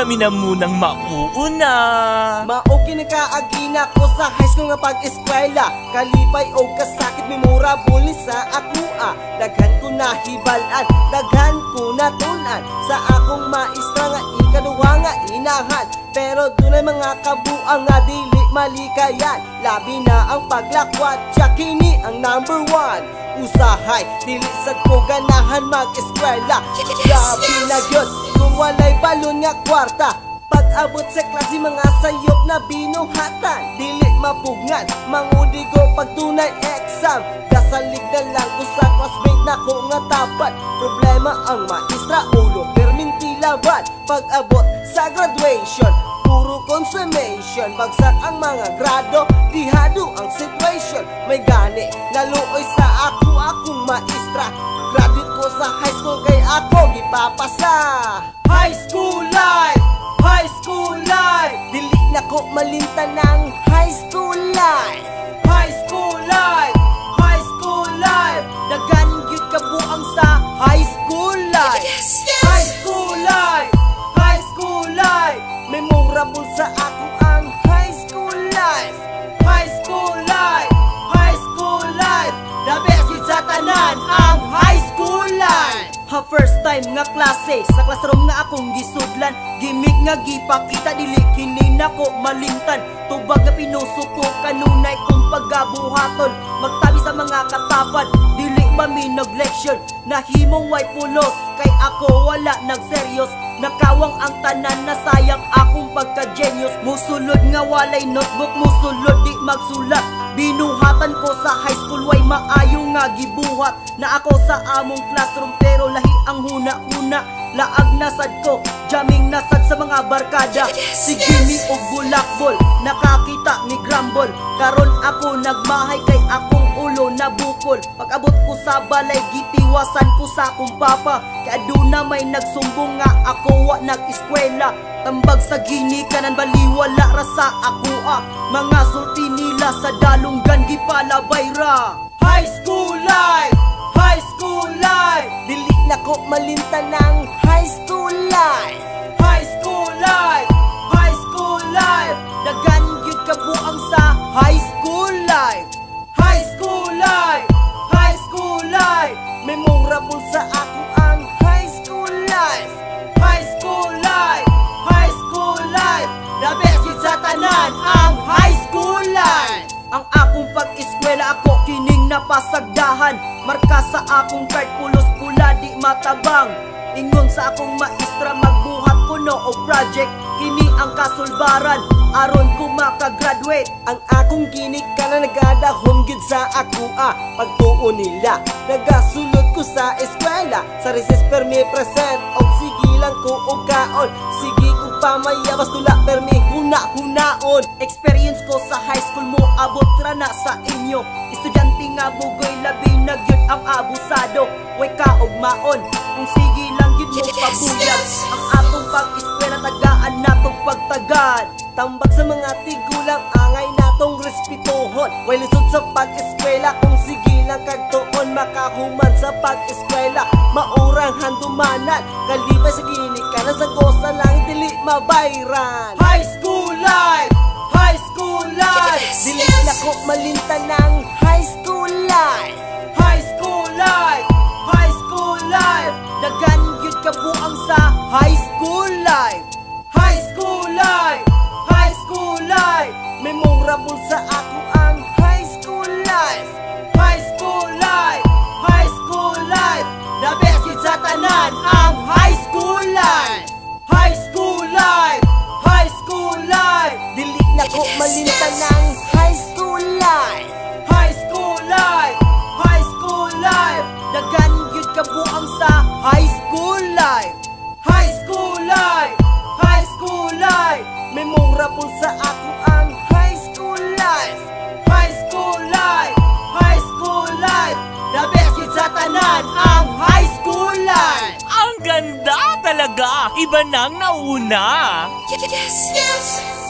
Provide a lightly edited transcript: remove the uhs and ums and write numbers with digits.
kami na munang mauuna. Mao kinakaagina ko sa high school nga pag-eskwela. Kalipay o kasakit memorable ni sa akua. Daghan ko nahibalan, daghan ko natunan sa akong maestra nga ikaduha nga inahan. Pero dunay mga kabuang nga dili malikayan. Labi na ang paglakwat, siya kini ang number 1. Usahay, dili sad ko ganahan mag-eskwela. Labi na gyud kung walay balon nga kwarta. Pag-abot sa klase mga sayop na binuhatan. Dili mapugngan, mangudigo pagtunay exam. Kasalig na lang ko sa classmate na ko nga tapat. Problema ang maestra, ulo perminti laban. Pag-abot sa graduation, puro consummation. Bagsak ang mga grado, dihado ang situation. May gani, naluoy sa ako akong maestra. Graduate ko sa high school kay ako gipapasa. High school life! High school life! Dili na ko malinta ng high school life. High school life! High school life! Dagan gyud kabuang sa high school life. High school life! High school life! Memorable sa ako ang high school life. High school life! High school life! The best gyud sa tanan ang high school life. Ha first time nga klase sa classroom nga akong gisudlan. Gimik nga gipakita dili kini nako malimtan. Tubag nga pinusuko kanunay kong paggabuhaton. Magtabi sa mga katapan, dili maminag leksyon. Nahimong way pulos, kay ako wala nagseryos. Nakawang ang tanan na sayang akong pagka-genius. Musulod nga walay notebook, musulod di magsulat. Binuhatan ko sa high school way maayo nga gibuhat. Na ako sa among classroom pero lahi ang huna-huna. Laag nasad ko, jamming nasad sa mga barkada. Sige mi og bulakbol, nakakita mi grumble. Karon ako nagmahay kay akong ulo nabukol. Pag-abot ko sa balay, gitiwasan ko sa akong papa. Kay aduna may nagsumbong nga ako wa nag-eskwela. Tambag sa ginikanan baliwala ra sa akua. Mga sulti nila sa dalunggan gipalabay ra. High school life! High school life! Dili na ko malinta ng high school life. High school life! High school life! Dagan gyud kabuang sa high school life. High school life! High school life! Memorable sa ako ang high school life. High school life! High school life! The best gyud sa tanan ang high school life. Ang akong pag-eskwela ako kining napasagdahan. Marka sa akong card pulos pula di matabang. Ingon sa akong maestra magbuhat kuno o project. Kini ang kasulbaran aron ko makagraduate. Ang akong ginik ka na nagadahom gid sa akua. Pagtuon nila nagasulod ko sa eskwela. Sa recess permi present og sige lang ko og kaon. Sige ko pamayabas tula permi huna-hunaon. Experience ko sa high school mo abot ra na sa inyo. Estudyante nga bugoy labi na gyud ang abusado. Way ka og maon kung sige lang gyud mo pabuyag. Ang atong pag-eskwela tagaan natong pagtagad. Tambag sa mga tigulang angay natong respetuhon. Way lisod sa pag-eskwela kung sige lang kagtuon. Makahuman sa pag-eskwela maurang handumanan. Kalipay sa ginikanan sa gosa lang dili mabayran. High school life! High school life! Dili na ko malinta ng high school life. High school life! High school life! Dagan gyud kabuang sa high school life. High school life! High school life! Memorable sa ako ang high school life. High school life! High school life! The best gyud sa tanan ang high school life. High school life! High school life! Dili na ko malinta ng high school life. High school life! High school life! Dagan gyud kabuang sa high school life. High school life! High school life! Memorable sa ako ang high school life. High school life! High school life! The best gyud sa tanan ang high school life. Ang ganda talaga! Iba nang nauna! Yes!